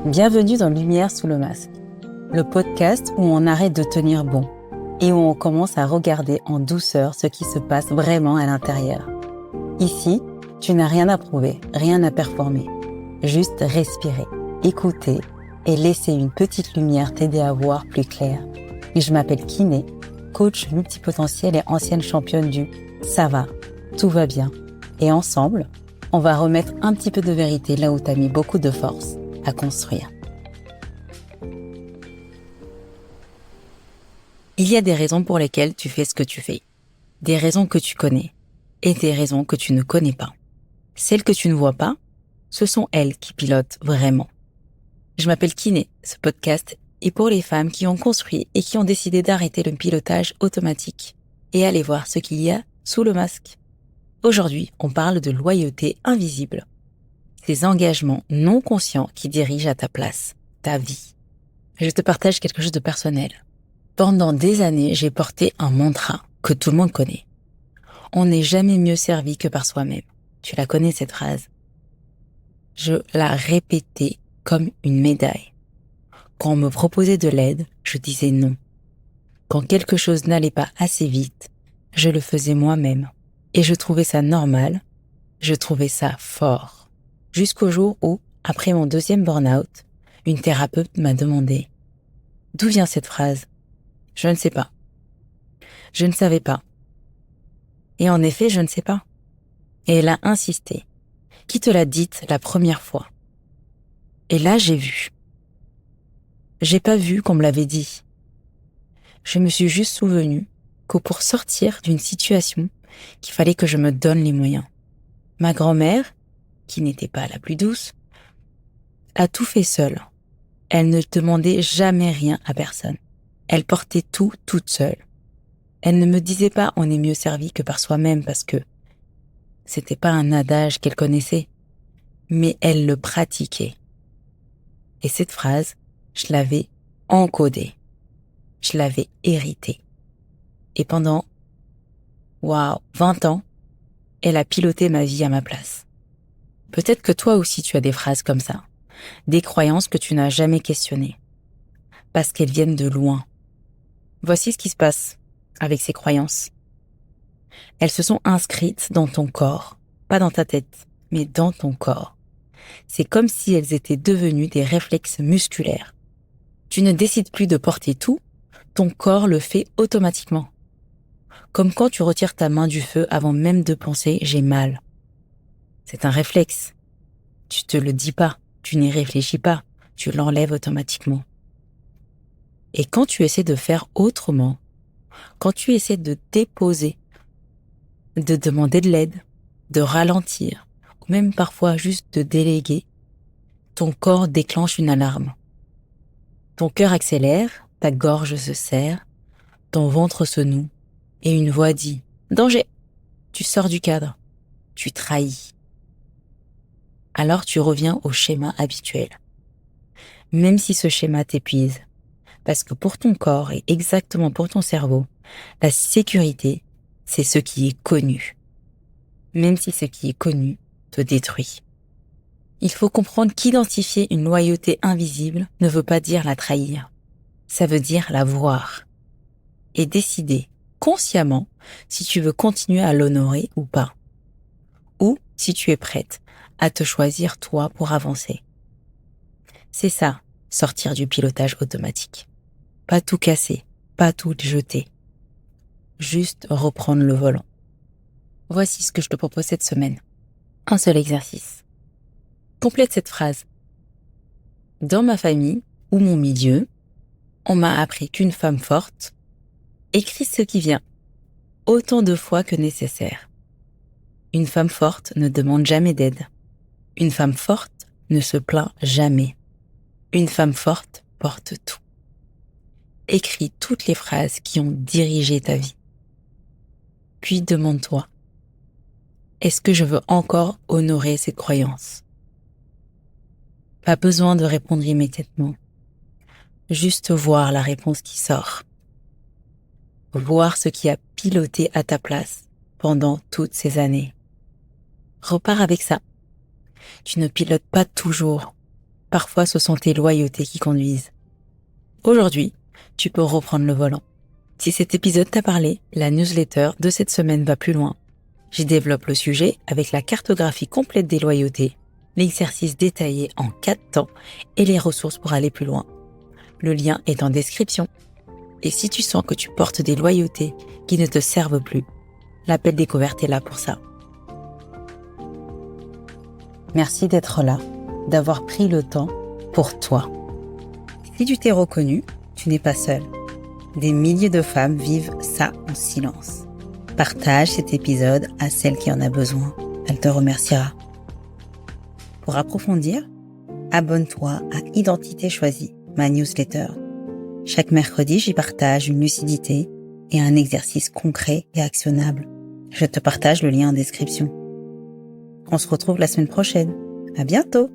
Bienvenue dans Lumière sous le masque, le podcast où on arrête de tenir bon et où on commence à regarder en douceur ce qui se passe vraiment à l'intérieur. Ici, tu n'as rien à prouver, rien à performer. Juste respirer, écouter et laisser une petite lumière t'aider à voir plus clair. Et je m'appelle Kiné, coach multipotentiel et ancienne championne du « ça va, tout va bien ». Et ensemble, on va remettre un petit peu de vérité là où t'as mis beaucoup de force à construire. Il y a des raisons pour lesquelles tu fais ce que tu fais. Des raisons que tu connais et des raisons que tu ne connais pas. Celles que tu ne vois pas, ce sont elles qui pilotent vraiment. Je m'appelle Kiné, ce podcast est pour les femmes qui ont construit et qui ont décidé d'arrêter le pilotage automatique et aller voir ce qu'il y a sous le masque. Aujourd'hui, on parle de loyauté invisible. Ces engagements non conscients qui dirigent à ta place, ta vie. Je te partage quelque chose de personnel. Pendant des années, j'ai porté un mantra que tout le monde connaît. On n'est jamais mieux servi que par soi-même. Tu la connais cette phrase. Je la répétais comme une médaille. Quand on me proposait de l'aide, je disais non. Quand quelque chose n'allait pas assez vite, je le faisais moi-même. Et je trouvais ça normal, je trouvais ça fort. Jusqu'au jour où, après mon deuxième burn-out, une thérapeute m'a demandé « D'où vient cette phrase ?» Je ne sais pas. Je ne savais pas. Et en effet, je ne sais pas. Et elle a insisté. Qui te l'a dite la première fois? Et là, j'ai vu. J'ai pas vu qu'on me l'avait dit. Je me suis juste souvenu que pour sortir d'une situation, qu'il fallait que je me donne les moyens. Ma grand-mère, qui n'était pas la plus douce, a tout fait seule. Elle ne demandait jamais rien à personne. Elle portait tout toute seule. Elle ne me disait pas on est mieux servi que par soi-même parce que c'était pas un adage qu'elle connaissait, mais elle le pratiquait. Et cette phrase, je l'avais encodée. Je l'avais héritée. Et pendant, 20 ans, elle a piloté ma vie à ma place. Peut-être que toi aussi tu as des phrases comme ça, des croyances que tu n'as jamais questionnées, parce qu'elles viennent de loin. Voici ce qui se passe avec ces croyances. Elles se sont inscrites dans ton corps, pas dans ta tête, mais dans ton corps. C'est comme si elles étaient devenues des réflexes musculaires. Tu ne décides plus de porter tout, ton corps le fait automatiquement. Comme quand tu retires ta main du feu avant même de penser « j'ai mal ». C'est un réflexe. Tu te le dis pas, tu n'y réfléchis pas, tu l'enlèves automatiquement. Et quand tu essaies de faire autrement, quand tu essaies de déposer, de demander de l'aide, de ralentir, ou même parfois juste de déléguer, ton corps déclenche une alarme. Ton cœur accélère, ta gorge se serre, ton ventre se noue, et une voix dit « Danger !» Tu sors du cadre, tu trahis. Alors tu reviens au schéma habituel. Même si ce schéma t'épuise, parce que pour ton corps et exactement pour ton cerveau, la sécurité, c'est ce qui est connu. Même si ce qui est connu te détruit. Il faut comprendre qu'identifier une loyauté invisible ne veut pas dire la trahir. Ça veut dire la voir. Et décider consciemment si tu veux continuer à l'honorer ou pas. Ou si tu es prête à te choisir toi pour avancer. C'est ça, sortir du pilotage automatique. Pas tout casser, pas tout jeter. Juste reprendre le volant. Voici ce que je te propose cette semaine. Un seul exercice. Complète cette phrase. Dans ma famille ou mon milieu, on m'a appris qu'une femme forte écrit ce qui vient, autant de fois que nécessaire. Une femme forte ne demande jamais d'aide. Une femme forte ne se plaint jamais. Une femme forte porte tout. Écris toutes les phrases qui ont dirigé ta vie. Puis demande-toi, est-ce que je veux encore honorer cette croyance? Pas besoin de répondre immédiatement. Juste voir la réponse qui sort. Voir ce qui a piloté à ta place pendant toutes ces années. Repars avec ça. Tu ne pilotes pas toujours. Parfois, ce sont tes loyautés qui conduisent. Aujourd'hui, tu peux reprendre le volant. Si cet épisode t'a parlé, la newsletter de cette semaine va plus loin. J'y développe le sujet avec la cartographie complète des loyautés, l'exercice détaillé en 4 temps et les ressources pour aller plus loin. Le lien est en description. Et si tu sens que tu portes des loyautés qui ne te servent plus, l'appel découverte est là pour ça. Merci d'être là, d'avoir pris le temps pour toi. Si tu t'es reconnu, tu n'es pas seul. Des milliers de femmes vivent ça en silence. Partage cet épisode à celle qui en a besoin. Elle te remerciera. Pour approfondir, abonne-toi à Identité choisie, ma newsletter. Chaque mercredi, j'y partage une lucidité et un exercice concret et actionnable. Je te partage le lien en description. On se retrouve la semaine prochaine. À bientôt!